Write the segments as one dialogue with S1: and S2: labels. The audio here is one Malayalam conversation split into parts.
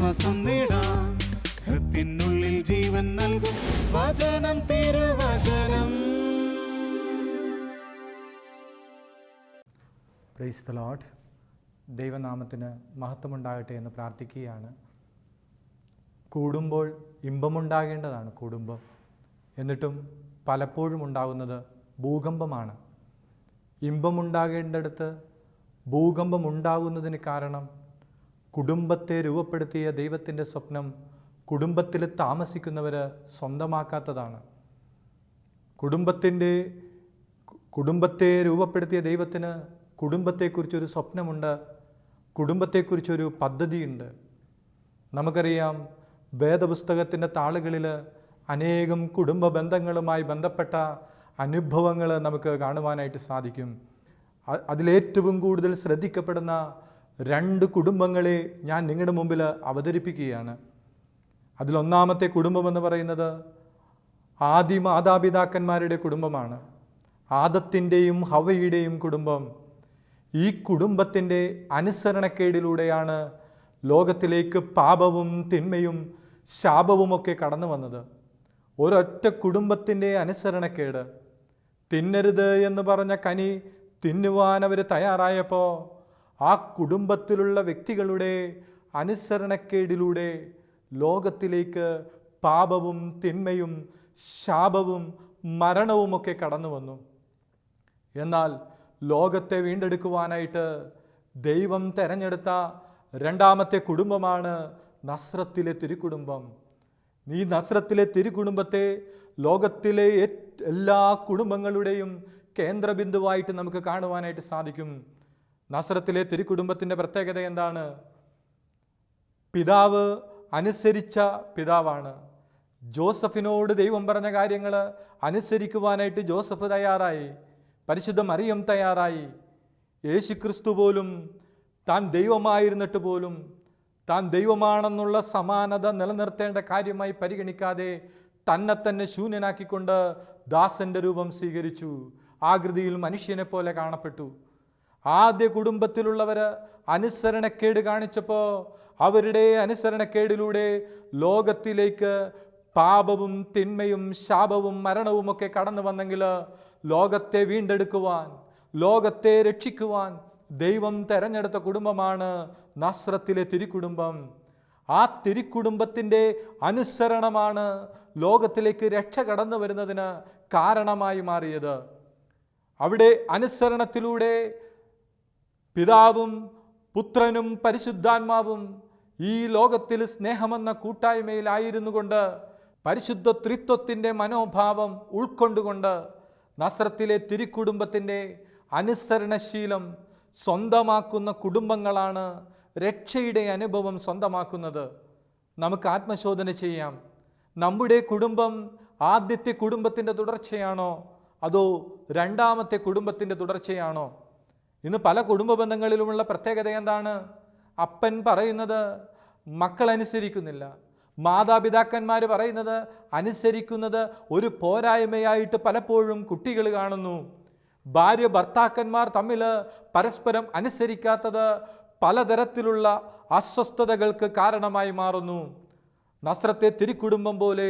S1: ആശ്വാസം നേടാം. ഹൃത്തിനുള്ളിൽ ജീവൻ നൽകും വചനം, തിരുവചനം.
S2: Praise the Lord. ദൈവനാമത്തിന് മഹത്വമുണ്ടാകട്ടെ എന്ന് പ്രാർത്ഥിക്കുകയാണ്. കൂടുമ്പോൾ ഇമ്പമുണ്ടാകേണ്ടതാണ് കുടുംബം. എന്നിട്ടും പലപ്പോഴും ഉണ്ടാകുന്നത് ഭൂകമ്പമാണ്. ഇമ്പമുണ്ടാകേണ്ടടുത്ത് ഭൂകമ്പം ഉണ്ടാകുന്നതിന് കാരണം കുടുംബത്തെ രൂപപ്പെടുത്തിയ ദൈവത്തിൻ്റെ സ്വപ്നം കുടുംബത്തിൽ താമസിക്കുന്നവർ സ്വന്തമാക്കാത്തതാണ്. കുടുംബത്തെ രൂപപ്പെടുത്തിയ ദൈവത്തിന് കുടുംബത്തെക്കുറിച്ചൊരു സ്വപ്നമുണ്ട്, കുടുംബത്തെക്കുറിച്ചൊരു പദ്ധതിയുണ്ട്. നമുക്കറിയാം, വേദപുസ്തകത്തിൻ്റെ താളുകളിൽ അനേകം കുടുംബ ബന്ധങ്ങളുമായി ബന്ധപ്പെട്ട അനുഭവങ്ങൾ നമുക്ക് കാണുവാനായിട്ട് സാധിക്കും. അതിലേറ്റവും കൂടുതൽ ശ്രദ്ധിക്കപ്പെടുന്ന 2 കുടുംബങ്ങളെ ഞാൻ നിങ്ങളുടെ മുമ്പിൽ അവതരിപ്പിക്കുകയാണ്. അതിലൊന്നാമത്തെ കുടുംബമെന്ന് പറയുന്നത് ആദി മാതാപിതാക്കന്മാരുടെ കുടുംബമാണ്. ആദത്തിൻ്റെയും ഹവയുടെയും കുടുംബം. ഈ കുടുംബത്തിൻ്റെ അനുസരണക്കേടിലൂടെയാണ് ലോകത്തിലേക്ക് പാപവും തിന്മയും ശാപവുമൊക്കെ കടന്നു വന്നത്. ഒരൊറ്റ കുടുംബത്തിൻ്റെ അനുസരണക്കേട്. തിന്നരുത് എന്ന് പറഞ്ഞ കനി തിന്നുവാൻ അവർ തയ്യാറായപ്പോൾ ആ കുടുംബത്തിലുള്ള വ്യക്തികളുടെ അനുസരണക്കേടിലൂടെ ലോകത്തിലേക്ക് പാപവും തിന്മയും ശാപവും മരണവുമൊക്കെ കടന്നു വന്നു. എന്നാൽ ലോകത്തെ വീണ്ടെടുക്കുവാനായിട്ട് ദൈവം തെരഞ്ഞെടുത്ത 2ാമത്തെ കുടുംബമാണ് നസ്രത്തിലെ തിരുക്കുടുംബം. ഈ നസ്രത്തിലെ തിരുക്കുടുംബത്തെ ലോകത്തിലെ എല്ലാ കുടുംബങ്ങളുടെയും കേന്ദ്രബിന്ദുവായിട്ട് നമുക്ക് കാണുവാനായിട്ട് സാധിക്കും. നസ്രത്തിലെ തിരുക്കുടുംബത്തിൻ്റെ പ്രത്യേകത എന്താണ്? പിതാവ് അനുസരിച്ച പിതാവാണ്. ജോസഫിനോട് ദൈവം പറഞ്ഞ കാര്യങ്ങൾ അനുസരിക്കുവാനായിട്ട് ജോസഫ് തയ്യാറായി. പരിശുദ്ധ മറിയം തയ്യാറായി. യേശുക്രിസ്തു പോലും താൻ ദൈവമായിരുന്നിട്ട് പോലും താൻ ദൈവമാണെന്നുള്ള സമാനത നിലനിർത്തേണ്ട കാര്യമായി പരിഗണിക്കാതെ തന്നെ ശൂന്യനാക്കിക്കൊണ്ട് ദാസന്റെ രൂപം സ്വീകരിച്ചു. ആകൃതിയിൽ മനുഷ്യനെ പോലെ കാണപ്പെട്ടു. ആദ്യ കുടുംബത്തിലുള്ളവർ അനുസരണക്കേട് കാണിച്ചപ്പോൾ അവരുടെ അനുസരണക്കേടിലൂടെ ലോകത്തിലേക്ക് പാപവും തിന്മയും ശാപവും മരണവുമൊക്കെ കടന്നു വന്നെങ്കിൽ ലോകത്തെ വീണ്ടെടുക്കുവാൻ, ലോകത്തെ രക്ഷിക്കുവാൻ ദൈവം തെരഞ്ഞെടുത്ത കുടുംബമാണ് നസ്രത്തിലെ തിരുക്കുടുംബം. ആ തിരുക്കുടുംബത്തിൻ്റെ അനുസരണമാണ് ലോകത്തിലേക്ക് രക്ഷ കടന്നു വരുന്നതിന് കാരണമായി മാറിയത്. അവിടെ അനുസരണത്തിലൂടെ പിതാവും പുത്രനും പരിശുദ്ധാത്മാവും ഈ ലോകത്തിൽ സ്നേഹമെന്ന കൂട്ടായ്മയിലായിരുന്നു കൊണ്ട് പരിശുദ്ധ ത്രിത്വത്തിൻ്റെ മനോഭാവം ഉൾക്കൊണ്ടുകൊണ്ട് നസ്രത്തിലെ തിരുക്കുടുംബത്തിൻ്റെ അനുസരണശീലം സ്വന്തമാക്കുന്ന കുടുംബങ്ങളാണ് രക്ഷയുടെ അനുഭവം സ്വന്തമാക്കുന്നത്. നമുക്ക് ആത്മശോധന ചെയ്യാം. നമ്മുടെ കുടുംബം ആദ്യത്തെ കുടുംബത്തിൻ്റെ തുടർച്ചയാണോ അതോ 2ാമത്തെ കുടുംബത്തിൻ്റെ തുടർച്ചയാണോ? ഇന്ന് പല കുടുംബ ബന്ധങ്ങളിലുമുള്ള പ്രത്യേകത എന്താണ്? അപ്പൻ പറയുന്നത് മക്കൾ അനുസരിക്കുന്നില്ല. മാതാപിതാക്കന്മാർ പറയുന്നത് അനുസരിക്കുന്നത് ഒരു പോരായ്മയായിട്ട് പലപ്പോഴും കുട്ടികൾ കാണുന്നു. ഭാര്യ ഭർത്താക്കന്മാർ തമ്മിൽ പരസ്പരം അനുസരിക്കാത്തത് പലതരത്തിലുള്ള അസ്വസ്ഥതകൾക്ക് കാരണമായി മാറുന്നു. നസ്രത്തെ തിരുക്കുടുംബം പോലെ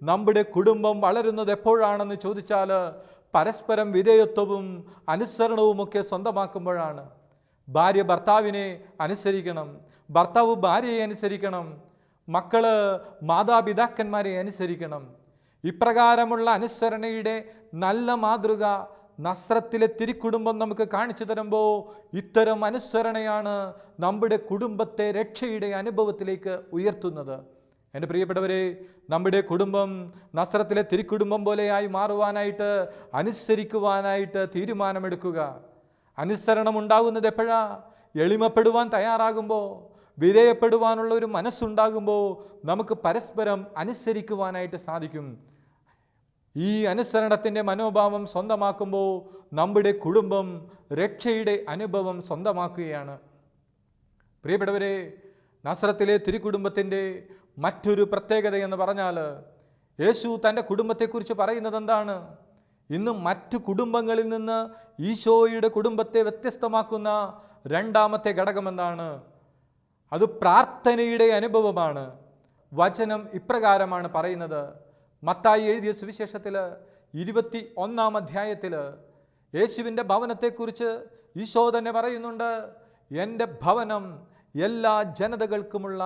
S2: നമ്മുടെ കുടുംബം വളരുന്നത് എപ്പോഴാണെന്ന് ചോദിച്ചാൽ പരസ്പരം വിധേയത്വവും അനുസരണവുമൊക്കെ സ്വന്തമാക്കുമ്പോഴാണ്. ഭാര്യ ഭർത്താവിനെ അനുസരിക്കണം, ഭർത്താവ് ഭാര്യയെ അനുസരിക്കണം, മക്കള് മാതാപിതാക്കന്മാരെ അനുസരിക്കണം. ഇപ്രകാരമുള്ള അനുസരണയുടെ നല്ല മാതൃക നസ്രത്തിലെ തിരുക്കുടുംബം നമുക്ക് കാണിച്ചു തരുമ്പോൾ ഇത്തരം അനുസരണയാണ് നമ്മുടെ കുടുംബത്തെ രക്ഷയുടെ അനുഭവത്തിലേക്ക് ഉയർത്തുന്നത്. എൻ്റെ പ്രിയപ്പെട്ടവരെ, നമ്മുടെ കുടുംബം നസ്രത്തിലെ തിരുക്കുടുംബം പോലെയായി മാറുവാനായിട്ട് അനുസരിക്കുവാനായിട്ട് തീരുമാനമെടുക്കുക. അനുസരണം ഉണ്ടാകുന്നത് എപ്പോഴാ? എളിമപ്പെടുവാൻ തയ്യാറാകുമ്പോൾ, വിധേയപ്പെടുവാനുള്ള ഒരു മനസ്സുണ്ടാകുമ്പോൾ നമുക്ക് പരസ്പരം അനുസരിക്കുവാനായിട്ട് സാധിക്കും. ഈ അനുസരണത്തിൻ്റെ മനോഭാവം സ്വന്തമാക്കുമ്പോൾ നമ്മുടെ കുടുംബം രക്ഷയുടെ അനുഭവം സ്വന്തമാക്കുകയാണ്. പ്രിയപ്പെട്ടവരെ, നസ്രത്തിലെ തിരുക്കുടുംബത്തിൻ്റെ മറ്റൊരു പ്രത്യേകത എന്ന് പറഞ്ഞാൽ യേശു തൻ്റെ കുടുംബത്തെക്കുറിച്ച് പറയുന്നത് എന്താണ്? ഇന്ന് മറ്റു കുടുംബങ്ങളിൽ നിന്ന് ഈശോയുടെ കുടുംബത്തെ വ്യത്യസ്തമാക്കുന്ന 2ാമത്തെ ഘടകം എന്താണ്? അത് പ്രാർത്ഥനയുടെ അനുഭവമാണ്. വചനം ഇപ്രകാരമാണ് പറയുന്നത്. മത്തായി എഴുതിയ സുവിശേഷത്തിൽ 21-ാം അധ്യായത്തിൽ യേശുവിൻ്റെ ഭവനത്തെക്കുറിച്ച് ഈശോ തന്നെ പറയുന്നുണ്ട്, എൻ്റെ ഭവനം എല്ലാ ജനതകൾക്കുമുള്ള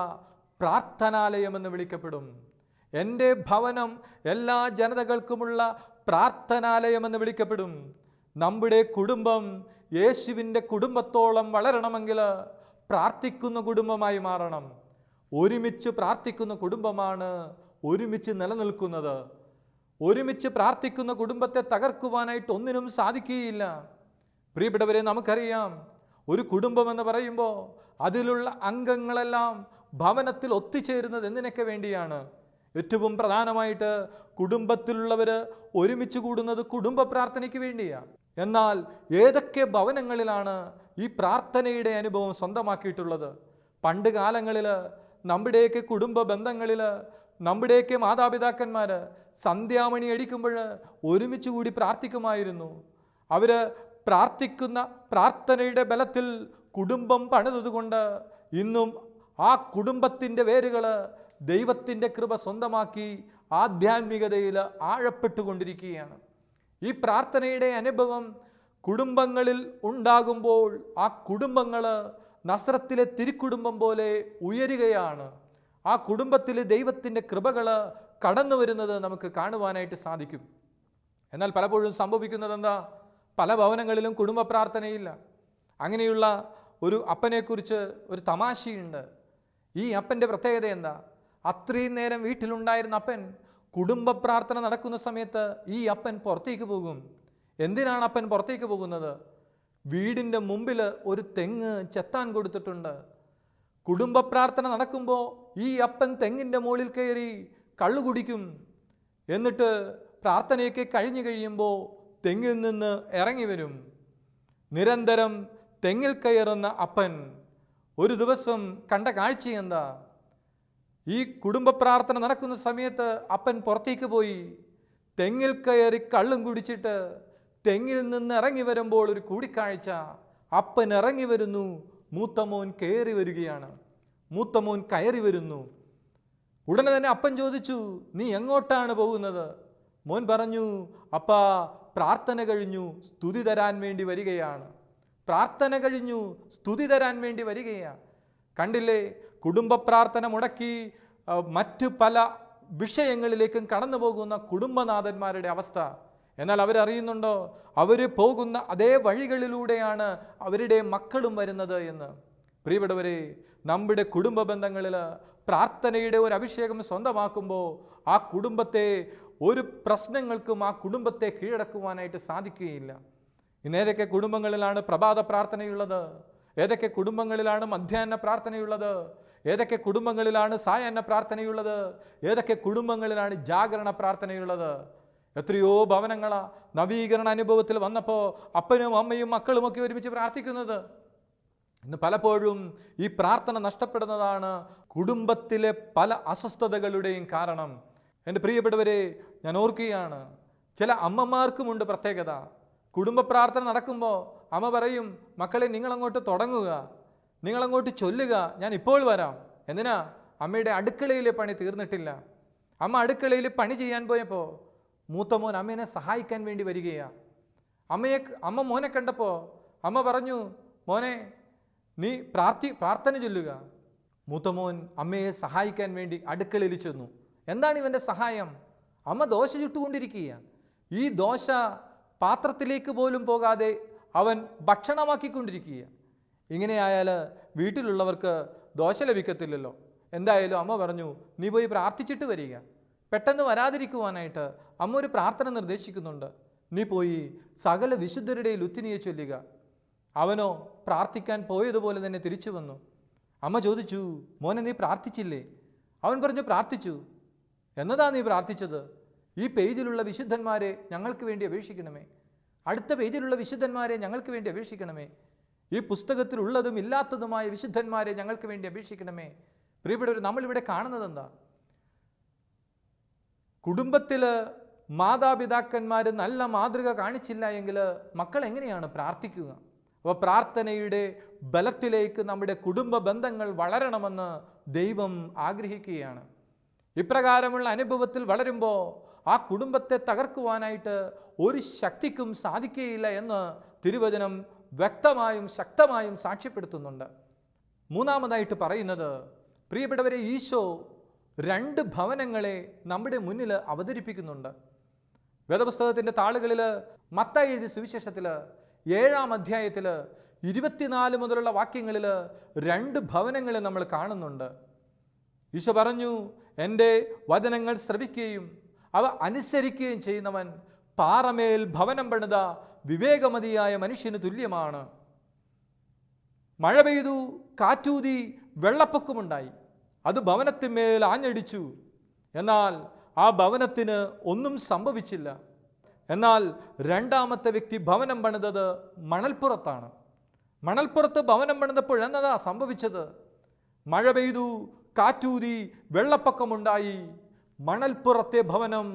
S2: പ്രാർത്ഥനാലയമെന്ന് വിളിക്കപ്പെടും. എൻ്റെ ഭവനം എല്ലാ ജനതകൾക്കുമുള്ള പ്രാർത്ഥനാലയമെന്ന് വിളിക്കപ്പെടും. നമ്മുടെ കുടുംബം യേശുവിൻ്റെ കുടുംബത്തോളം വളരണമെങ്കിൽ പ്രാർത്ഥിക്കുന്ന കുടുംബമായി മാറണം. ഒരുമിച്ച് പ്രാർത്ഥിക്കുന്ന കുടുംബമാണ് ഒരുമിച്ച് നിലനിൽക്കുന്നത്. ഒരുമിച്ച് പ്രാർത്ഥിക്കുന്ന കുടുംബത്തെ തകർക്കുവാനായിട്ട് ഒന്നിനും സാധിക്കുകയില്ല. പ്രിയപ്പെട്ടവരെ, നമുക്കറിയാം, ഒരു കുടുംബം എന്ന് പറയുമ്പോൾ അതിലുള്ള അംഗങ്ങളെല്ലാം ഭവനത്തിൽ ഒത്തുചേരുന്നത് എന്തിനൊക്കെ വേണ്ടിയാണ്? ഏറ്റവും പ്രധാനമായിട്ട് കുടുംബത്തിലുള്ളവർ ഒരുമിച്ച് കൂടുന്നത് കുടുംബ പ്രാർത്ഥനയ്ക്ക് വേണ്ടിയാണ്. എന്നാൽ ഏതൊക്കെ ഭവനങ്ങളിലാണ് ഈ പ്രാർത്ഥനയുടെ അനുഭവം സ്വന്തമാക്കിയിട്ടുള്ളത്? പണ്ട് കാലങ്ങളിൽ നമ്മുടെയൊക്കെ കുടുംബ ബന്ധങ്ങളിൽ നമ്മുടെയൊക്കെ മാതാപിതാക്കന്മാർ സന്ധ്യാമണി അടിക്കുമ്പോൾ ഒരുമിച്ച് കൂടി പ്രാർത്ഥിക്കുമായിരുന്നു. അവർ പ്രാർത്ഥിക്കുന്ന പ്രാർത്ഥനയുടെ ബലത്തിൽ കുടുംബം പണിതുകൊണ്ട് ഇന്നും ആ കുടുംബത്തിൻ്റെ വേരുകൾ ദൈവത്തിൻ്റെ കൃപ സ്വന്തമാക്കി ആധ്യാത്മികതയിൽ ആഴപ്പെട്ടുകൊണ്ടിരിക്കുകയാണ്. ഈ പ്രാർത്ഥനയുടെ അനുഭവം കുടുംബങ്ങളിൽ ഉണ്ടാകുമ്പോൾ ആ കുടുംബങ്ങൾ നസ്രത്തിലെ തിരുക്കുടുംബം പോലെ ഉയരുകയാണ്. ആ കുടുംബത്തിൽ ദൈവത്തിൻ്റെ കൃപകൾ കടന്നു വരുന്നത് നമുക്ക് കാണുവാനായിട്ട് സാധിക്കും. എന്നാൽ പലപ്പോഴും സംഭവിക്കുന്നത് എന്താ? പല ഭവനങ്ങളിലും കുടുംബ പ്രാർത്ഥനയില്ല. അങ്ങനെയുള്ള ഒരു അപ്പനെക്കുറിച്ച് ഒരു തമാശയുണ്ട്. ഈ അപ്പൻ്റെ പ്രത്യേകത എന്താ? അത്രയും നേരം വീട്ടിലുണ്ടായിരുന്ന അപ്പൻ കുടുംബ പ്രാർത്ഥന നടക്കുന്ന സമയത്ത് ഈ അപ്പൻ പുറത്തേക്ക് പോകും. എന്തിനാണ് അപ്പൻ പുറത്തേക്ക് പോകുന്നത്? വീടിൻ്റെ മുമ്പിൽ ഒരു തെങ്ങ് ചെത്താൻ കൊടുത്തിട്ടുണ്ട്. കുടുംബ പ്രാർത്ഥന നടക്കുമ്പോൾ ഈ അപ്പൻ തെങ്ങിൻ്റെ മുകളിൽ കയറി കള്ളു കുടിക്കും. എന്നിട്ട് പ്രാർത്ഥനയൊക്കെ കഴിഞ്ഞു കഴിയുമ്പോൾ തെങ്ങിൽ നിന്ന് ഇറങ്ങി വരും. നിരന്തരം തെങ്ങിൽ കയറുന്ന അപ്പൻ ഒരു ദിവസം കണ്ട കാഴ്ച എന്താ? ഈ കുടുംബ പ്രാർത്ഥന നടക്കുന്ന സമയത്ത് അപ്പൻ പുറത്തേക്ക് പോയി തെങ്ങിൽ കയറി കള്ളും കുടിച്ചിട്ട് തെങ്ങിൽ നിന്ന് ഇറങ്ങി വരുമ്പോൾ ഒരു കൂടിക്കാഴ്ച. അപ്പൻ ഇറങ്ങി വരുന്നു, മൂത്തമോൻ കയറി വരികയാണ്. മൂത്തമോൻ കയറി വരുന്നു. ഉടനെ തന്നെ അപ്പൻ ചോദിച്ചു, നീ എങ്ങോട്ടാണ് പോകുന്നത്? മോൻ പറഞ്ഞു, അപ്പാ പ്രാർത്ഥന കഴിഞ്ഞു, സ്തുതി തരാൻ വേണ്ടി വരികയാണ്. പ്രാർത്ഥന കഴിഞ്ഞു, സ്തുതി തരാൻ വേണ്ടി വരികയാണ്. കണ്ടില്ലേ, കുടുംബ പ്രാർത്ഥന മുടക്കി മറ്റു പല വിഷയങ്ങളിലേക്കും കടന്നു പോകുന്ന കുടുംബനാഥന്മാരുടെ അവസ്ഥ. എന്നാൽ അവരറിയുന്നുണ്ടോ, അവർ പോകുന്ന അതേ വഴികളിലൂടെയാണ് അവരുടെ മക്കളും വരുന്നത് എന്ന്. പ്രിയപ്പെട്ടവരെ, നമ്മുടെ കുടുംബ ബന്ധങ്ങളിൽ പ്രാർത്ഥനയുടെ ഒരു അഭിഷേകം സ്വന്തമാക്കുമ്പോൾ ആ കുടുംബത്തെ ഒരു പ്രശ്നങ്ങൾക്കും ആ കുടുംബത്തെ കീഴടക്കുവാനായിട്ട് സാധിക്കുകയില്ല. ഇന്ന് ഏതൊക്കെ കുടുംബങ്ങളിലാണ് പ്രഭാത പ്രാർത്ഥനയുള്ളത്? ഏതൊക്കെ കുടുംബങ്ങളിലാണ് മധ്യാഹ്ന പ്രാർത്ഥനയുള്ളത്? ഏതൊക്കെ കുടുംബങ്ങളിലാണ് സായാഹ്ന പ്രാർത്ഥനയുള്ളത്? ഏതൊക്കെ കുടുംബങ്ങളിലാണ് ജാഗരണ പ്രാർത്ഥനയുള്ളത്? എത്രയോ ഭവനങ്ങളാ നവീകരണ അനുഭവത്തിൽ വന്നപ്പോൾ അപ്പനും അമ്മയും മക്കളുമൊക്കെ ഒരുമിച്ച് പ്രാർത്ഥിക്കുന്നത്. ഇന്ന് പലപ്പോഴും ഈ പ്രാർത്ഥന നഷ്ടപ്പെടുന്നതാണ് കുടുംബത്തിലെ പല അസ്വസ്ഥതകളുടെയും കാരണം. എൻ്റെ പ്രിയപ്പെട്ടവരെ, ഞാൻ ഓർക്കുകയാണ്, ചില അമ്മമാർക്കുമുണ്ട് പ്രത്യേകത. കുടുംബ പ്രാർത്ഥന നടക്കുമ്പോൾ അമ്മ പറയും, മക്കളെ നിങ്ങളങ്ങോട്ട് തുടങ്ങുക, നിങ്ങളങ്ങോട്ട് ചൊല്ലുക, ഞാൻ ഇപ്പോൾ വരാം. എന്തിനാ? അമ്മയുടെ അടുക്കളയിലെ പണി തീർന്നിട്ടില്ല. അമ്മ അടുക്കളയിൽ പണി ചെയ്യാൻ പോയപ്പോൾ മൂത്ത മോൻ അമ്മേനെ സഹായിക്കാൻ വേണ്ടി വരികയാണ്. അമ്മ മോനെ കണ്ടപ്പോൾ അമ്മ പറഞ്ഞു, മോനെ നീ പ്രാർത്ഥന ചൊല്ലുക. മൂത്ത മോൻ അമ്മയെ സഹായിക്കാൻ വേണ്ടി അടുക്കളയിൽ ചെന്നു. എന്താണ് ഇവൻ്റെ സഹായം? അമ്മ ദോശ ചുട്ടുകൊണ്ടിരിക്കുക. ഈ ദോശ പാത്രത്തിലേക്ക് പോലും പോകാതെ അവൻ ഭക്ഷണമാക്കിക്കൊണ്ടിരിക്കുക. ഇങ്ങനെയായാൽ വീട്ടിലുള്ളവർക്ക് ദോശ ലഭിക്കത്തില്ലല്ലോ. എന്തായാലും അമ്മ പറഞ്ഞു, നീ പോയി പ്രാർത്ഥിച്ചിട്ട് വരിക. പെട്ടെന്ന് വരാതിരിക്കുവാനായിട്ട് അമ്മ ഒരു പ്രാർത്ഥന നിർദ്ദേശിക്കുന്നുണ്ട്. നീ പോയി സകല വിശുദ്ധരുടെയും ലുത്തിനിയെ ചൊല്ലുക. അവനോ പ്രാർത്ഥിക്കാൻ പോയതുപോലെ തന്നെ തിരിച്ചു വന്നു. അമ്മ ചോദിച്ചു, മോനെ നീ പ്രാർത്ഥിച്ചില്ലേ? അവൻ പറഞ്ഞു, പ്രാർത്ഥിച്ചു. എന്നതാ നീ പ്രാർത്ഥിച്ചത്? ഈ പേജിലുള്ള വിശുദ്ധന്മാരെ ഞങ്ങൾക്ക് വേണ്ടി അപേക്ഷിക്കണമേ. അടുത്ത പേജിലുള്ള വിശുദ്ധന്മാരെ ഞങ്ങൾക്ക് വേണ്ടി അപേക്ഷിക്കണമേ. ഈ പുസ്തകത്തിലുള്ളതും ഇല്ലാത്തതുമായ വിശുദ്ധന്മാരെ ഞങ്ങൾക്ക് വേണ്ടി അപേക്ഷിക്കണമേ. പ്രിയപ്പെട്ടവർ, നമ്മളിവിടെ കാണുന്നത് എന്താ? കുടുംബത്തിൽ മാതാപിതാക്കന്മാർ നല്ല മാതൃക കാണിച്ചില്ല എങ്കിൽ മക്കൾ എങ്ങനെയാണ് പ്രാർത്ഥിക്കുക? അപ്പോൾ പ്രാർത്ഥനയുടെ ബലത്തിലേക്ക് നമ്മുടെ കുടുംബ ബന്ധങ്ങൾ വളരണമെന്ന് ദൈവം ആഗ്രഹിക്കുകയാണ്. ഇപ്രകാരമുള്ള അനുഭവത്തിൽ വളരുമ്പോൾ ആ കുടുംബത്തെ തകർക്കുവാനായിട്ട് ഒരു ശക്തിക്കും സാധിക്കുകയില്ല എന്ന് തിരുവചനം വ്യക്തമായും ശക്തമായും സാക്ഷ്യപ്പെടുത്തുന്നുണ്ട്. മൂന്നാമതായിട്ട് പറയുന്നത്, പ്രിയപ്പെട്ടവരെ, ഈശോ 2 ഭവനങ്ങളെ നമ്മുടെ മുന്നിൽ അവതരിപ്പിക്കുന്നുണ്ട്. വേദപുസ്തകത്തിൻ്റെ താളുകളിൽ മത്തായി എഴുതിയ സുവിശേഷത്തിൽ 7-ാം അധ്യായത്തിൽ 24 മുതലുള്ള വാക്യങ്ങളിൽ 2 ഭവനങ്ങളെ നമ്മൾ കാണുന്നുണ്ട്. ഈശോ പറഞ്ഞു, എൻ്റെ വചനങ്ങൾ ശ്രവിക്കുകയും അവ അനുസരിക്കുകയും ചെയ്യുന്നവൻ പാറമേൽ ഭവനം പണിത വിവേകമതിയായ മനുഷ്യന് തുല്യമാണ്. മഴ പെയ്തു, കാറ്റൂതി, വെള്ളപ്പൊക്കമുണ്ടായി, അത് ഭവനത്തിന്മേൽ ആഞ്ഞടിച്ചു, എന്നാൽ ആ ഭവനത്തിന് ഒന്നും സംഭവിച്ചില്ല. എന്നാൽ 2ാമത്തെ വ്യക്തി ഭവനം പണിതത് മണൽപ്പുറത്താണ്. മണൽപ്പുറത്ത് ഭവനം പണിതപ്പോൾ എന്നതാ സംഭവിച്ചത്? മഴ പെയ്തു, കാറ്റൂതി, വെള്ളപ്പൊക്കമുണ്ടായി, മണൽപ്പുറത്തെ ഭവനം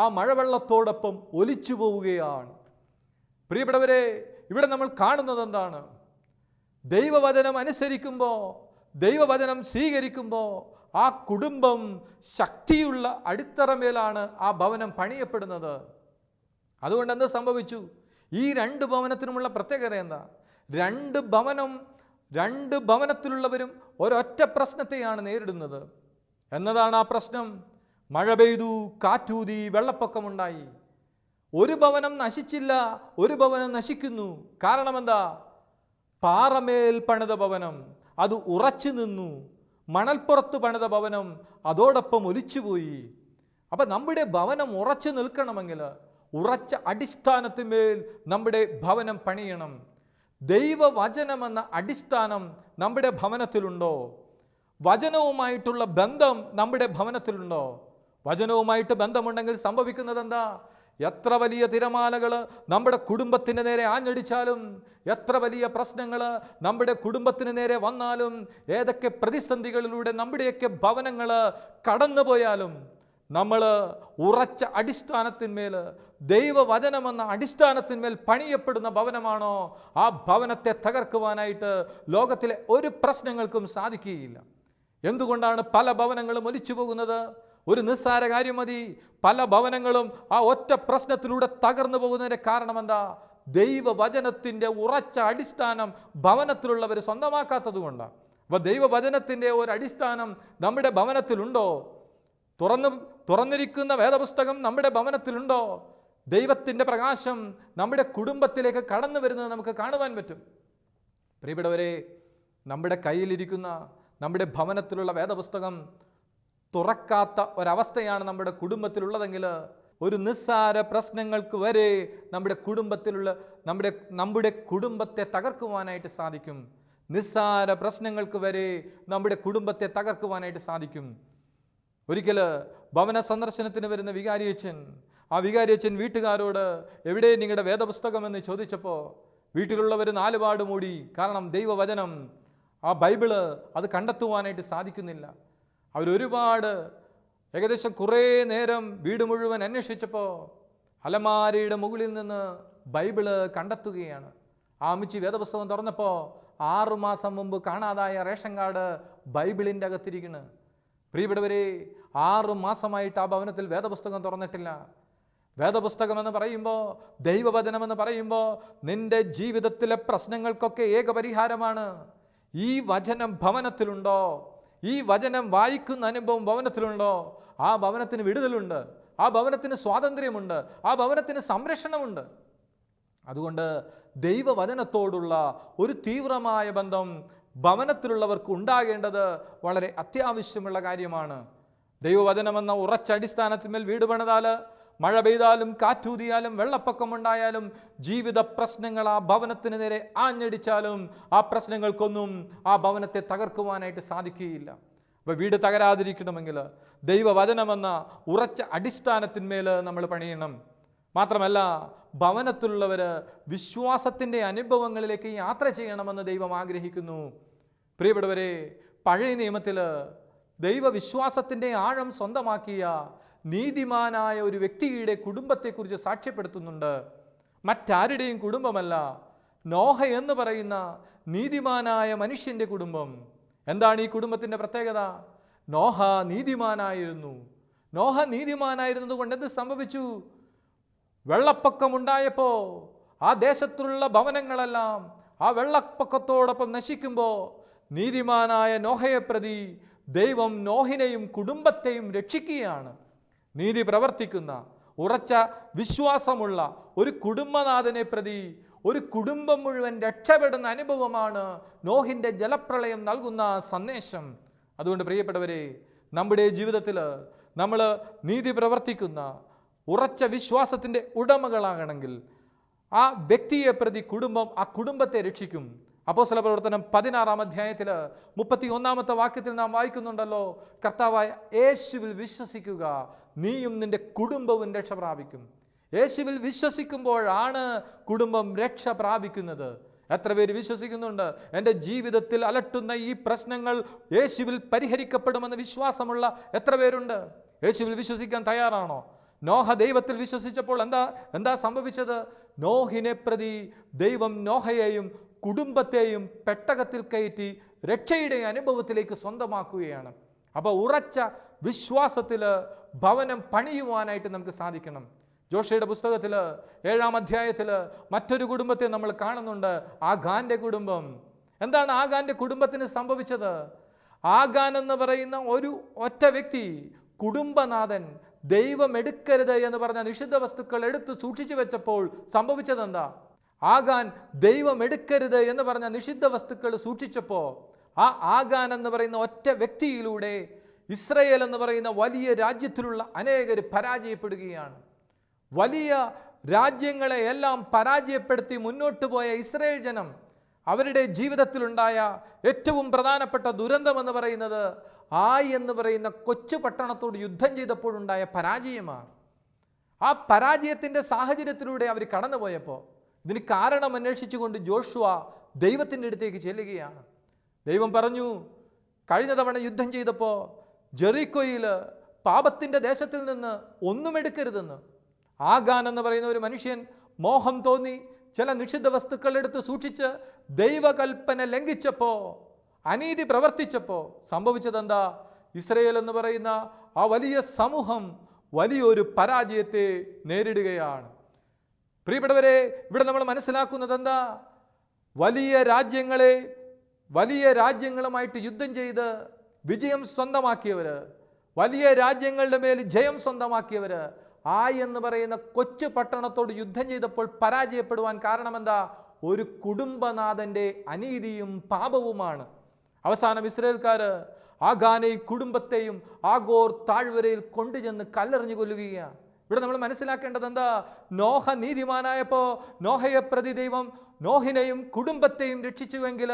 S2: ആ മഴവെള്ളത്തോടൊപ്പം ഒലിച്ചു പോവുകയാണ്. പ്രിയപ്പെട്ടവരെ, ഇവിടെ നമ്മൾ കാണുന്നത് എന്താണ്? ദൈവവചനം അനുസരിക്കുമ്പോൾ, ദൈവവചനം സ്വീകരിക്കുമ്പോൾ ആ കുടുംബം ശക്തിയുള്ള അടിത്തറമേലാണ് ആ ഭവനം പണിയപ്പെടുന്നത്. അതുകൊണ്ട് എന്ത് സംഭവിച്ചു? ഈ 2 ഭവനത്തിനുമുള്ള പ്രത്യേകത എന്താ? 2 ഭവനത്തിലുള്ളവരും ഒരൊറ്റ പ്രശ്നത്തെയാണ് നേരിടുന്നത്. എന്നതാണ് ആ പ്രശ്നം? മഴ പെയ്തു, കാറ്റൂതി, വെള്ളപ്പൊക്കമുണ്ടായി. ഒരു ഭവനം നശിച്ചില്ല, ഒരു ഭവനം നശിക്കുന്നു. കാരണം എന്താ? പാറമേൽ പണിത ഭവനം അത് ഉറച്ചു നിന്നു, മണൽപ്പുറത്ത് പണിത ഭവനം അതോടൊപ്പം ഒലിച്ചുപോയി. അപ്പം നമ്മുടെ ഭവനം ഉറച്ചു നിൽക്കണമെങ്കിൽ ഉറച്ച അടിസ്ഥാനത്തിന്മേൽ നമ്മുടെ ഭവനം പണിയണം. ദൈവവചനമെന്ന അടിസ്ഥാനം നമ്മുടെ ഭവനത്തിലുണ്ടോ? വചനവുമായിട്ടുള്ള ബന്ധം നമ്മുടെ ഭവനത്തിലുണ്ടോ? വചനവുമായിട്ട് ബന്ധമുണ്ടെങ്കിൽ സംഭവിക്കുന്നത് എന്താ? എത്ര വലിയ തിരമാലകൾ നമ്മുടെ കുടുംബത്തിന് നേരെ ആഞ്ഞടിച്ചാലും, എത്ര വലിയ പ്രശ്നങ്ങൾ നമ്മുടെ കുടുംബത്തിന് നേരെ വന്നാലും, ഏതൊക്കെ പ്രതിസന്ധികളിലൂടെ നമ്മുടെയൊക്കെ ഭവനങ്ങൾ കടന്നുപോയാലും, നമ്മൾ ഉറച്ച അടിസ്ഥാനത്തിന്മേൽ, ദൈവവചനമെന്ന അടിസ്ഥാനത്തിന്മേൽ പണിയപ്പെടുന്ന ഭവനമാണോ, ആ ഭവനത്തെ തകർക്കുവാനായിട്ട് ലോകത്തിലെ ഒരു പ്രശ്നങ്ങൾക്കും സാധിക്കുകയില്ല. എന്തുകൊണ്ടാണ് പല ഭവനങ്ങളും ഒലിച്ചു പോകുന്നത്? ഒരു നിസ്സാര കാര്യം മതി, പല ഭവനങ്ങളും ആ ഒറ്റ പ്രശ്നത്തിലൂടെ തകർന്നു പോകുന്നതിൻ്റെ കാരണം എന്താ? ദൈവവചനത്തിൻ്റെ ഉറച്ച അടിസ്ഥാനം ഭവനത്തിലുള്ളവർ സ്വന്തമാക്കാത്തത് കൊണ്ടാണ്. അപ്പോൾ ദൈവവചനത്തിൻ്റെ ഒരു അടിസ്ഥാനം നമ്മുടെ ഭവനത്തിലുണ്ടോ? തുറന്നിരിക്കുന്ന വേദപുസ്തകം നമ്മുടെ ഭവനത്തിലുണ്ടോ? ദൈവത്തിൻ്റെ പ്രകാശം നമ്മുടെ കുടുംബത്തിലേക്ക് കടന്നു വരുന്നത് നമുക്ക് കാണുവാൻ പറ്റും. പ്രിയപ്പെട്ടവരെ, നമ്മുടെ കയ്യിലിരിക്കുന്ന നമ്മുടെ ഭവനത്തിലുള്ള വേദപുസ്തകം തുറക്കാത്ത ഒരവസ്ഥയാണ് നമ്മുടെ കുടുംബത്തിലുള്ളതെങ്കിൽ, ഒരു നിസ്സാര പ്രശ്നങ്ങൾക്ക് വരെ നമ്മുടെ കുടുംബത്തെ തകർക്കുവാനായിട്ട് സാധിക്കും. നിസ്സാര പ്രശ്നങ്ങൾക്ക് വരെ നമ്മുടെ കുടുംബത്തെ തകർക്കുവാനായിട്ട് സാധിക്കും. ഒരിക്കൽ ഭവന സന്ദർശനത്തിന് വരുന്ന ആ വികാരിയച്ഛൻ വീട്ടുകാരോട്, എവിടെ നിങ്ങളുടെ വേദപുസ്തകമെന്ന് ചോദിച്ചപ്പോൾ വീട്ടിലുള്ളവർ 4 പാട് മൂടി. കാരണം ദൈവവചനം, ആ ബൈബിള് അത് കണ്ടെത്തുവാനായിട്ട് സാധിക്കുന്നില്ല. അവരൊരുപാട്, ഏകദേശം കുറേ നേരം വീട് മുഴുവൻ അന്വേഷിച്ചപ്പോൾ അലമാരയുടെ മുകളിൽ നിന്ന് ബൈബിള് കണ്ടെത്തുകയാണ്. ആ അമ്മച്ചി വേദപുസ്തകം തുറന്നപ്പോൾ 6 മാസം മുമ്പ് കാണാതായ റേഷൻ കാർഡ് ബൈബിളിൻ്റെ അകത്തിരിക്കുന്നു. പ്രിയപ്പെട്ടവരെ, 6 മാസമായിട്ട് ആ ഭവനത്തിൽ വേദപുസ്തകം തുറന്നിട്ടില്ല. വേദപുസ്തകമെന്ന് പറയുമ്പോൾ, ദൈവവചനമെന്ന് പറയുമ്പോൾ നിന്റെ ജീവിതത്തിലെ പ്രശ്നങ്ങൾക്കൊക്കെ ഏകപരിഹാരമാണ്. ഈ വചനം ഭവനത്തിലുണ്ടോ? ഈ വചനം വായിക്കുന്ന അനുഭവം ഭവനത്തിലുണ്ടോ? ആ ഭവനത്തിന് വിടുതലുണ്ട്, ആ ഭവനത്തിന് സ്വാതന്ത്ര്യമുണ്ട്, ആ ഭവനത്തിന് സംരക്ഷണമുണ്ട്. അതുകൊണ്ട് ദൈവവചനത്തോടുള്ള ഒരു തീവ്രമായ ബന്ധം ഭവനത്തിലുള്ളവർക്ക് ഉണ്ടാകേണ്ടത് വളരെ അത്യാവശ്യമുള്ള കാര്യമാണ്. ദൈവവചനമെന്ന ഉറച്ച അടിസ്ഥാനത്തിന്മേൽ വീട് പണിതാൽ, മഴ പെയ്താലും കാറ്റൂതിയാലും വെള്ളപ്പൊക്കമുണ്ടായാലും, ജീവിത പ്രശ്നങ്ങൾ ആ ഭവനത്തിന് നേരെ ആഞ്ഞടിച്ചാലും ആ പ്രശ്നങ്ങൾക്കൊന്നും ആ ഭവനത്തെ തകർക്കുവാനായിട്ട് സാധിക്കുകയില്ല. അപ്പോൾ വീട് തകരാതിരിക്കണമെങ്കിൽ ദൈവവചനമെന്ന ഉറച്ച അടിസ്ഥാനത്തിന്മേൽ നമ്മൾ പണിയണം. മാത്രമല്ല, ഭവനത്തിലുള്ളവർ വിശ്വാസത്തിൻ്റെ അനുഭവങ്ങളിലേക്ക് യാത്ര ചെയ്യണമെന്ന് ദൈവം ആഗ്രഹിക്കുന്നു. പ്രിയപ്പെട്ടവരെ, പഴയ നിയമത്തിൽ ദൈവവിശ്വാസത്തിൻ്റെ ആഴം സ്വന്തമാക്കിയ നീതിമാനായ ഒരു വ്യക്തിയുടെ കുടുംബത്തെക്കുറിച്ച് സാക്ഷ്യപ്പെടുത്തുന്നുണ്ട്. മറ്റാരുടെയും കുടുംബമല്ല, നോഹ എന്ന് പറയുന്ന നീതിമാനായ മനുഷ്യൻ്റെ കുടുംബം. എന്താണ് ഈ കുടുംബത്തിൻ്റെ പ്രത്യേകത? നോഹ നീതിമാനായിരുന്നു. നോഹ നീതിമാനായിരുന്നത് കൊണ്ട് എന്ത് സംഭവിച്ചു? വെള്ളപ്പൊക്കമുണ്ടായപ്പോൾ ആ ദേശത്തുള്ള ഭവനങ്ങളെല്ലാം ആ വെള്ളപ്പൊക്കത്തോടൊപ്പം നശിക്കുമ്പോൾ നീതിമാനായ നോഹയെ പ്രതി ദൈവം നോഹിനെയും കുടുംബത്തെയും രക്ഷിക്കുകയാണ്. നീതി പ്രവർത്തിക്കുന്ന ഉറച്ച വിശ്വാസമുള്ള ഒരു കുടുംബനാഥനെ പ്രതി ഒരു കുടുംബം മുഴുവൻ രക്ഷപ്പെടുന്ന അനുഭവമാണ് നോഹിൻ്റെ ജലപ്രളയം നൽകുന്ന സന്ദേശം. അതുകൊണ്ട് പ്രിയപ്പെട്ടവരെ, നമ്മുടെ ജീവിതത്തിൽ നമ്മൾ നീതി പ്രവർത്തിക്കുന്ന ഉറച്ച വിശ്വാസത്തിൻ്റെ ഉടമകളാകണമെങ്കിൽ ആ വ്യക്തിയെ പ്രതി കുടുംബം ആ കുടുംബത്തെ രക്ഷിക്കും. അപ്പോസ്തല പ്രവർത്തനം 16-ാം അധ്യായത്തിൽ 31-ാമത്തെ വാക്യത്തിൽ നാം വായിക്കുന്നുണ്ടല്ലോ, കർത്താവായ യേശുവിൽ വിശ്വസിക്കുക, നീയും നിന്റെ കുടുംബവും രക്ഷ പ്രാപിക്കും. യേശുവിൽ വിശ്വസിക്കുമ്പോഴാണ് കുടുംബം രക്ഷ പ്രാപിക്കുന്നത്. എത്ര പേര് വിശ്വസിക്കുന്നുണ്ട്? എൻ്റെ ജീവിതത്തിൽ അലട്ടുന്ന ഈ പ്രശ്നങ്ങൾ യേശുവിൽ പരിഹരിക്കപ്പെടുമെന്ന് വിശ്വാസമുള്ള എത്ര പേരുണ്ട്? യേശുവിൽ വിശ്വസിക്കാൻ തയ്യാറാണോ? നോഹ ദൈവത്തിൽ വിശ്വസിച്ചപ്പോൾ എന്താ സംഭവിച്ചത്? നോഹിനെ പ്രതി ദൈവം നോഹയെയും കുടുംബത്തെയും പെട്ടകത്തിൽ കയറ്റി രക്ഷയുടെ അനുഭവത്തിലേക്ക് സ്വന്തമാക്കുകയാണ്. അപ്പോൾ ഉറച്ച വിശ്വാസത്തിൽ ഭവനം പണിയുവാനായിട്ട് നമുക്ക് സാധിക്കണം. ജോഷയുടെ പുസ്തകത്തിൽ 7-ാം അധ്യായത്തിൽ മറ്റൊരു കുടുംബത്തെ നമ്മൾ കാണുന്നുണ്ട്, ആഗാന്റെ കുടുംബം. എന്താണ് ആഗാന്റെ കുടുംബത്തിന് സംഭവിച്ചത്? ആഗാൻ എന്ന് പറയുന്ന ഒരു ഒറ്റ വ്യക്തി, കുടുംബനാഥൻ, ദൈവം എടുക്കരുത് എന്ന് പറഞ്ഞ നിഷിദ്ധ വസ്തുക്കൾ എടുത്ത് സൂക്ഷിച്ചു വെച്ചപ്പോൾ സംഭവിച്ചത് എന്താ? ആഗാൻ ദൈവം എടുക്കരുത് എന്ന് പറഞ്ഞ നിഷിദ്ധ വസ്തുക്കൾ സൂക്ഷിച്ചപ്പോൾ ആ ആഗാൻ എന്ന് പറയുന്ന ഒറ്റ വ്യക്തിയിലൂടെ ഇസ്രയേൽ എന്ന് പറയുന്ന വലിയ രാജ്യത്തിലുള്ള അനേകർ പരാജയപ്പെടുകയാണ്. വലിയ രാജ്യങ്ങളെ എല്ലാം പരാജയപ്പെടുത്തി മുന്നോട്ട് പോയ ഇസ്രയേൽ ജനം അവരുടെ ജീവിതത്തിലുണ്ടായ ഏറ്റവും പ്രധാനപ്പെട്ട ദുരന്തം എന്ന് പറയുന്നത് ആയി എന്ന് പറയുന്ന കൊച്ചു പട്ടണത്തോട് യുദ്ധം ചെയ്തപ്പോഴുണ്ടായ പരാജയമാണ്. ആ പരാജയത്തിൻ്റെ സാഹചര്യത്തിലൂടെ അവർ കടന്നുപോയപ്പോൾ ഇതിന് കാരണം അന്വേഷിച്ചുകൊണ്ട് ജോഷുവ ദൈവത്തിൻ്റെ അടുത്തേക്ക് ചെല്ലുകയാണ്. ദൈവം പറഞ്ഞു, കഴിഞ്ഞ തവണ യുദ്ധം ചെയ്തപ്പോൾ ജെറിക്കോയിൽ പാപത്തിൻ്റെ ദേശത്തിൽ നിന്ന് ഒന്നും എടുക്കരുതെന്ന്. ആഗാൻ എന്ന് പറയുന്ന ഒരു മനുഷ്യൻ മോഹം തോന്നി ചില നിഷിദ്ധ വസ്തുക്കൾ എടുത്ത് സൂക്ഷിച്ച് ദൈവകൽപ്പന ലംഘിച്ചപ്പോൾ, അനീതി പ്രവർത്തിച്ചപ്പോൾ സംഭവിച്ചതെന്താ? ഇസ്രയേൽ എന്ന് പറയുന്ന ആ വലിയ സമൂഹം വലിയൊരു പരാജയത്തെ നേരിടുകയാണ്. പ്രിയപ്പെട്ടവരെ, ഇവിടെ നമ്മൾ മനസ്സിലാക്കുന്നത് എന്താ? വലിയ രാജ്യങ്ങളുമായിട്ട് യുദ്ധം ചെയ്ത് വിജയം സ്വന്തമാക്കിയവർ, വലിയ രാജ്യങ്ങളുടെ മേൽ ജയം സ്വന്തമാക്കിയവർ ആയി എന്ന് പറയുന്ന കൊച്ചു പട്ടണത്തോട് യുദ്ധം ചെയ്തപ്പോൾ പരാജയപ്പെടുവാൻ കാരണമെന്താ? ഒരു കുടുംബനാഥൻ്റെ അനീതിയും പാപവുമാണ്. അവസാനം ഇസ്രായേൽക്കാർ ആഗാനെയും കുടുംബത്തെയും ആഗോർ താഴ്വരയിൽ കൊണ്ടുചെന്ന് കല്ലെറിഞ്ഞു കൊല്ലുകയാണ്. ഇവിടെ നമ്മൾ മനസ്സിലാക്കേണ്ടത് എന്താ? നോഹ നീതിമാനായപ്പോൾ നോഹയെ പ്രതി ദൈവം നോഹിനെയും കുടുംബത്തെയും രക്ഷിച്ചുവെങ്കിൽ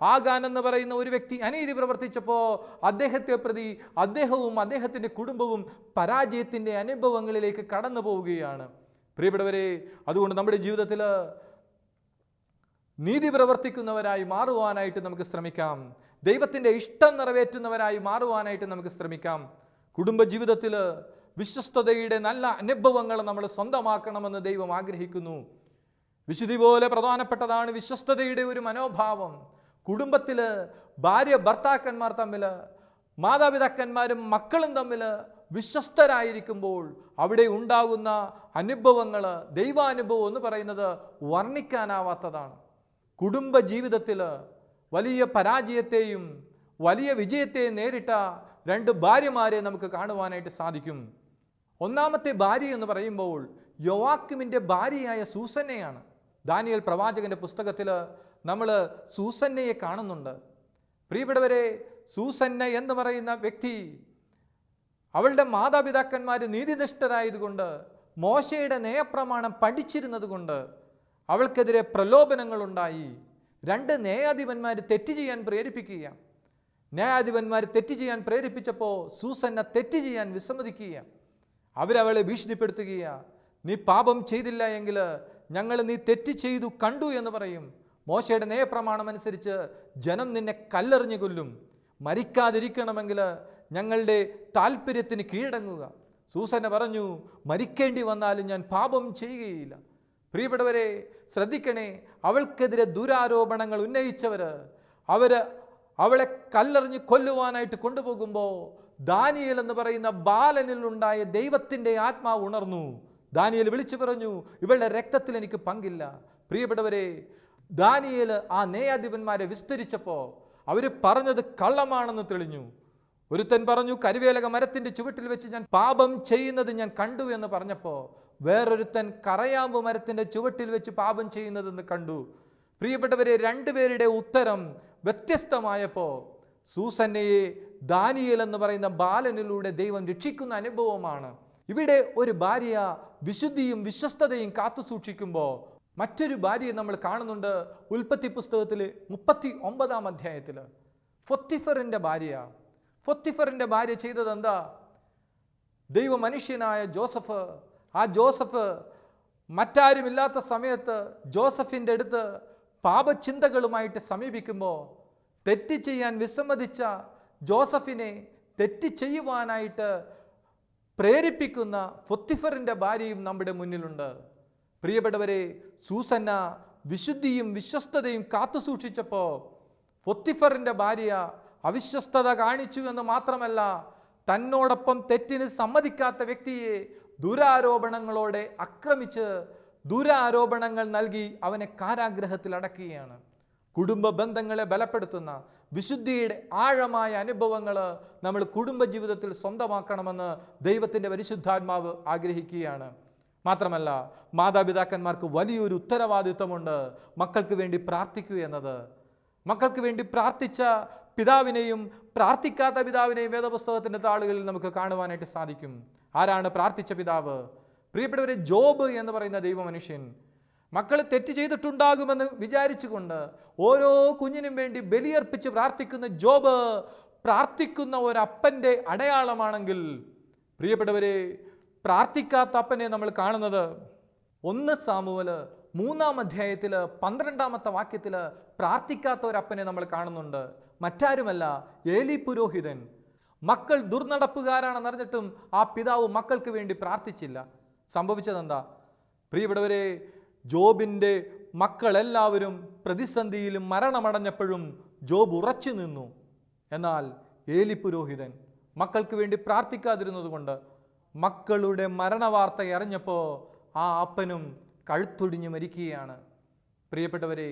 S2: ആഗാൻ എന്ന് പറയുന്ന ഒരു വ്യക്തി അനീതി പ്രവർത്തിച്ചപ്പോൾ അദ്ദേഹത്തെ പ്രതി അദ്ദേഹവും അദ്ദേഹത്തിൻ്റെ കുടുംബവും പരാജയത്തിൻ്റെ അനുഭവങ്ങളിലേക്ക് കടന്നു പോവുകയാണ്. പ്രിയപ്പെട്ടവരെ, അതുകൊണ്ട് നമ്മുടെ ജീവിതത്തിൽ നീതി പ്രവർത്തിക്കുന്നവരായി മാറുവാനായിട്ട് നമുക്ക് ശ്രമിക്കാം. ദൈവത്തിൻ്റെ ഇഷ്ടം നിറവേറ്റുന്നവരായി മാറുവാനായിട്ട് നമുക്ക് ശ്രമിക്കാം. കുടുംബജീവിതത്തിൽ വിശ്വസ്തതയുടെ നല്ല അനുഭവങ്ങൾ നമ്മൾ സ്വന്തമാക്കണമെന്ന് ദൈവം ആഗ്രഹിക്കുന്നു. വിശുദ്ധി പോലെ പ്രധാനപ്പെട്ടതാണ് വിശ്വസ്തതയുടെ ഒരു മനോഭാവം. കുടുംബത്തിൽ ഭാര്യ ഭർത്താക്കന്മാർ തമ്മിൽ, മാതാപിതാക്കന്മാരും മക്കളും തമ്മിൽ വിശ്വസ്തരായിരിക്കുമ്പോൾ അവിടെ ഉണ്ടാകുന്ന അനുഭവങ്ങൾ, ദൈവാനുഭവം എന്ന് പറയുന്നത് വർണ്ണിക്കാനാവാത്തതാണ്. കുടുംബ ജീവിതത്തിൽ വലിയ പരാജയത്തെയും വലിയ വിജയത്തെയും നേരിട്ട രണ്ട് ഭാര്യമാരെ നമുക്ക് കാണുവാനായിട്ട് സാധിക്കും. ഒന്നാമത്തെ ഭാര്യ എന്ന് പറയുമ്പോൾ യോവാക്കിമിൻ്റെ ഭാര്യയായ സൂസന്നയാണ്. ദാനിയേൽ പ്രവാചകന്റെ പുസ്തകത്തിൽ നമ്മൾ സൂസന്നയെ കാണുന്നുണ്ട്. പ്രിയപ്പെട്ടവരെ, സൂസന്ന എന്ന് പറയുന്ന വ്യക്തി അവളുടെ മാതാപിതാക്കന്മാർ നീതിനിഷ്ഠരായതുകൊണ്ട് മോശയുടെ നയപ്രമാണം പഠിച്ചിരുന്നത് കൊണ്ട് അവൾക്കെതിരെ പ്രലോഭനങ്ങളുണ്ടായി. രണ്ട് ന്യായാധിപന്മാർ തെറ്റ് ചെയ്യാൻ പ്രേരിപ്പിക്കുക. ന്യായാധിപന്മാർ തെറ്റ് ചെയ്യാൻ പ്രേരിപ്പിച്ചപ്പോൾ സൂസന്ന തെറ്റ് ചെയ്യാൻ വിസമ്മതിക്കുക. അവരവളെ ഭീഷണിപ്പെടുത്തുക. നീ പാപം ചെയ്തില്ല എങ്കിൽ ഞങ്ങൾ നീ തെറ്റ് ചെയ്തു കണ്ടു എന്ന് പറയും. മോശയുടെ നയപ്രമാണം അനുസരിച്ച് ജനം നിന്നെ കല്ലെറിഞ്ഞു കൊല്ലും. മരിക്കാതിരിക്കണമെങ്കിൽ ഞങ്ങളുടെ താല്പര്യത്തിന് കീഴടങ്ങുക. സൂസന്ന പറഞ്ഞു, മരിക്കേണ്ടി വന്നാലും ഞാൻ പാപം ചെയ്യുകയില്ല. പ്രിയപ്പെട്ടവരെ ശ്രദ്ധിക്കണേ, അവൾക്കെതിരെ ദുരാരോപണങ്ങൾ ഉന്നയിച്ചവർ അവളെ കല്ലെറിഞ്ഞ് കൊല്ലുവാനായിട്ട് കൊണ്ടുപോകുമ്പോൾ ദാനിയേൽ എന്ന് പറയുന്ന ബാലനിൽ ഉണ്ടായ ദൈവത്തിൻ്റെ ആത്മാവ് ഉണർന്നു. ദാനിയേൽ വിളിച്ചു പറഞ്ഞു, ഇവളുടെ രക്തത്തിൽ എനിക്ക് പങ്കില്ല. പ്രിയപ്പെട്ടവരെ, ദാനിയേൽ ആ ന്യായാധിപന്മാരെ വിസ്തരിച്ചപ്പോൾ അവർ പറഞ്ഞത് കള്ളമാണെന്ന് തെളിഞ്ഞു. ഒരുത്തൻ പറഞ്ഞു, കരുവേലക മരത്തിൻ്റെ ചുവട്ടിൽ വെച്ച് ഞാൻ പാപം ചെയ്യുന്നത് ഞാൻ കണ്ടു എന്ന് പറഞ്ഞപ്പോൾ വേറൊരുത്തൻ കറയാമ്പ് മരത്തിൻ്റെ ചുവട്ടിൽ വെച്ച് പാപം ചെയ്യുന്നതെന്ന് കണ്ടു. പ്രിയപ്പെട്ടവരെ, രണ്ടുപേരുടെ ഉത്തരം വ്യത്യസ്തമായപ്പോൾ സൂസന്നയെ ദാനിയേൽ എന്ന് പറയുന്ന ബാലനിലൂടെ ദൈവം രക്ഷിക്കുന്ന അനുഭവമാണ്. ഇവിടെ ഒരു ഭാര്യ വിശുദ്ധിയും വിശ്വസ്തതയും കാത്തു സൂക്ഷിക്കുമ്പോൾ മറ്റൊരു ഭാര്യയെ നമ്മൾ കാണുന്നുണ്ട്. ഉൽപ്പത്തി പുസ്തകത്തിൽ 39-ാം അധ്യായത്തിൽ പൊത്തിഫറിൻ്റെ ഭാര്യ ചെയ്തത് എന്താ? ദൈവ മനുഷ്യനായ ജോസഫ് മറ്റാരുമില്ലാത്ത സമയത്ത് ജോസഫിൻ്റെ അടുത്ത് പാപചിന്തകളുമായിട്ട് സമീപിക്കുമ്പോൾ തെറ്റ് ചെയ്യാൻ വിസമ്മതിച്ച ജോസഫിനെ തെറ്റ് ചെയ്യുവാനായിട്ട് പ്രേരിപ്പിക്കുന്ന പൊത്തിഫറിൻ്റെ ഭാര്യയും നമ്മുടെ മുന്നിലുണ്ട്. പ്രിയപ്പെട്ടവരെ, സൂസന്ന വിശുദ്ധിയും വിശ്വസ്തതയും കാത്തു സൂക്ഷിച്ചപ്പോൾ പൊത്തിഫറിൻ്റെ ഭാര്യ അവിശ്വസ്തത കാണിച്ചു എന്ന് മാത്രമല്ല, തന്നോടൊപ്പം തെറ്റിന് സമ്മതിക്കാത്ത വ്യക്തിയെ ദുരാരോപണങ്ങളോടെ ആക്രമിച്ച് ദുരാരോപണങ്ങൾ നൽകി അവനെ കാരാഗ്രഹത്തിൽ അടക്കുകയാണ്. കുടുംബ ബന്ധങ്ങളെ ബലപ്പെടുത്തുന്ന വിശുദ്ധിയുടെ ആഴമായ അനുഭവങ്ങൾ നമ്മൾ കുടുംബജീവിതത്തിൽ സ്വന്തമാക്കണമെന്ന് ദൈവത്തിൻ്റെ പരിശുദ്ധാത്മാവ് ആഗ്രഹിക്കുകയാണ്. മാത്രമല്ല, മാതാപിതാക്കന്മാർക്ക് വലിയൊരു ഉത്തരവാദിത്വമുണ്ട്, മക്കൾക്ക് വേണ്ടി പ്രാർത്ഥിക്കുക എന്നത്. മക്കൾക്ക് വേണ്ടി പ്രാർത്ഥിച്ച പിതാവിനെയും പ്രാർത്ഥിക്കാത്ത പിതാവിനെയും വേദപുസ്തകത്തിൻ്റെ താളുകളിൽ നമുക്ക് കാണുവാനായിട്ട് സാധിക്കും. ആരാണ് പ്രാർത്ഥിച്ച പിതാവ്? പ്രിയപ്പെട്ടവരെ, ജോബ് എന്ന് പറയുന്ന ദൈവമനുഷ്യൻ മക്കൾ തെറ്റ് ചെയ്തിട്ടുണ്ടാകുമെന്ന് വിചാരിച്ചുകൊണ്ട് ഓരോ കുഞ്ഞിനും വേണ്ടി ബലിയർപ്പിച്ച് പ്രാർത്ഥിക്കുന്ന ജോബ് പ്രാർത്ഥിക്കുന്ന ഒരപ്പൻ്റെ അടയാളമാണെങ്കിൽ, പ്രിയപ്പെട്ടവരെ, പ്രാർത്ഥിക്കാത്ത അപ്പനെ നമ്മൾ കാണുന്നത് 1 സാമുവേൽ 3-ാം അധ്യായത്തിൽ 12-ാമത്തെ വാക്യത്തിൽ പ്രാർത്ഥിക്കാത്ത ഒരപ്പനെ നമ്മൾ കാണുന്നുണ്ട്. മറ്റാരുമല്ല, ഏലി പുരോഹിതൻ. മക്കൾ ദുർനടപ്പുകാരാണെന്ന് അറിഞ്ഞിട്ടും ആ പിതാവ് മക്കൾക്ക് വേണ്ടി പ്രാർത്ഥിച്ചില്ല. സംഭവിച്ചതെന്താ? പ്രിയപ്പെട്ടവരെ, ജോബിൻ്റെ മക്കളെല്ലാവരും പ്രതിസന്ധിയിലും മരണമടഞ്ഞപ്പോഴും ജോബ് ഉറച്ചു നിന്നു. എന്നാൽ ഏലി പുരോഹിതൻ മക്കൾക്ക് വേണ്ടി പ്രാർത്ഥിക്കാതിരുന്നത് കൊണ്ട് മക്കളുടെ മരണവാർത്ത അറിഞ്ഞപ്പോൾ ആ അപ്പനും കഴുത്തൊടിഞ്ഞു മരിക്കുകയാണ്. പ്രിയപ്പെട്ടവരെ,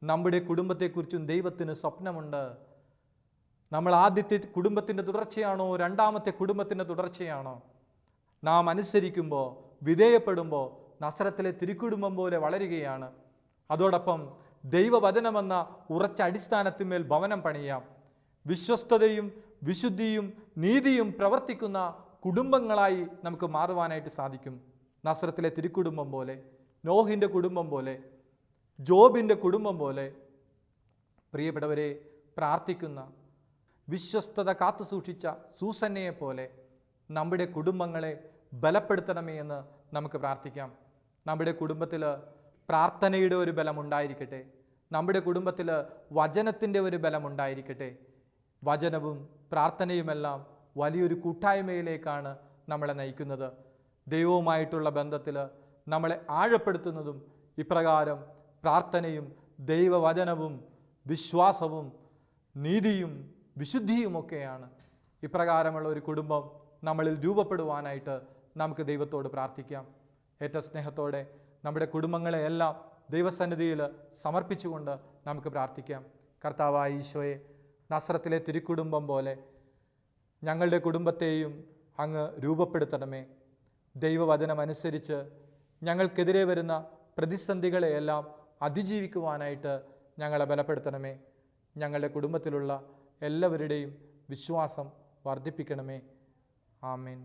S2: നമ്മുടെ കുടുംബത്തെക്കുറിച്ചും ദൈവത്തിന് സ്വപ്നമുണ്ട്. നമ്മൾ ആദ്യത്തെ കുടുംബത്തിൻ്റെ തുടർച്ചയാണോ രണ്ടാമത്തെ കുടുംബത്തിൻ്റെ തുടർച്ചയാണോ? നാം അനുസരിക്കുമ്പോൾ വിധേയപ്പെടുമ്പോൾ നസ്രത്തിലെ തിരുക്കുടുംബം പോലെ വളരുകയാണ്. അതോടൊപ്പം ദൈവവചനമെന്ന ഉറച്ച അടിസ്ഥാനത്തിന്മേൽ ഭവനം പണിയാം. വിശ്വസ്തതയും വിശുദ്ധിയും നീതിയും പ്രവർത്തിക്കുന്ന കുടുംബങ്ങളായി നമുക്ക് മാറുവാനായിട്ട് സാധിക്കും. നസ്രത്തിലെ തിരുക്കുടുംബം പോലെ, നോഹിൻ്റെ കുടുംബം പോലെ, ജോബിൻ്റെ കുടുംബം പോലെ. പ്രിയപ്പെട്ടവരെ, പ്രാർത്ഥിക്കുന്ന വിശ്വസ്തത കാത്തു സൂക്ഷിച്ച സൂസന്നയെ പോലെ നമ്മുടെ കുടുംബങ്ങളെ ബലപ്പെടുത്തണമേ എന്ന് നമുക്ക് പ്രാർത്ഥിക്കാം. നമ്മുടെ കുടുംബത്തിൽ പ്രാർത്ഥനയുടെ ഒരു ബലമുണ്ടായിരിക്കട്ടെ. നമ്മുടെ കുടുംബത്തിൽ വചനത്തിൻ്റെ ഒരു ബലമുണ്ടായിരിക്കട്ടെ. വചനവും പ്രാർത്ഥനയുമെല്ലാം വലിയൊരു കൂട്ടായ്മയിലേക്കാണ് നമ്മളെ നയിക്കുന്നത്. ദൈവവുമായിട്ടുള്ള ബന്ധത്തിൽ നമ്മളെ ആഴപ്പെടുത്തുന്നതും ഇപ്രകാരം പ്രാർത്ഥനയും ദൈവവചനവും വിശ്വാസവും നീതിയും വിശുദ്ധിയുമൊക്കെയാണ്. ഇപ്രകാരമുള്ള ഒരു കുടുംബം നമ്മളിൽ രൂപപ്പെടുവാനായിട്ട് നമുക്ക് ദൈവത്തോട് പ്രാർത്ഥിക്കാം. ഏറ്റവും സ്നേഹത്തോടെ നമ്മുടെ കുടുംബങ്ങളെയെല്ലാം ദൈവസന്നിധിയിൽ സമർപ്പിച്ചുകൊണ്ട് നമുക്ക് പ്രാർത്ഥിക്കാം. കർത്താവായ ഈശോയെ, നസ്രത്തിലെ തിരുക്കുടുംബം പോലെ ഞങ്ങളുടെ കുടുംബത്തെയും അങ്ങ് രൂപപ്പെടുത്തണമേ. ദൈവവചനമനുസരിച്ച് ഞങ്ങൾക്കെതിരെ വരുന്ന പ്രതിസന്ധികളെയെല്ലാം അതിജീവിക്കുവാനായിട്ട് ഞങ്ങളെ ബലപ്പെടുത്തണമേ. ഞങ്ങളുടെ കുടുംബത്തിലുള്ള എല്ലാവരുടെയും വിശ്വാസം വർദ്ധിപ്പിക്കണമേ. ആമേൻ.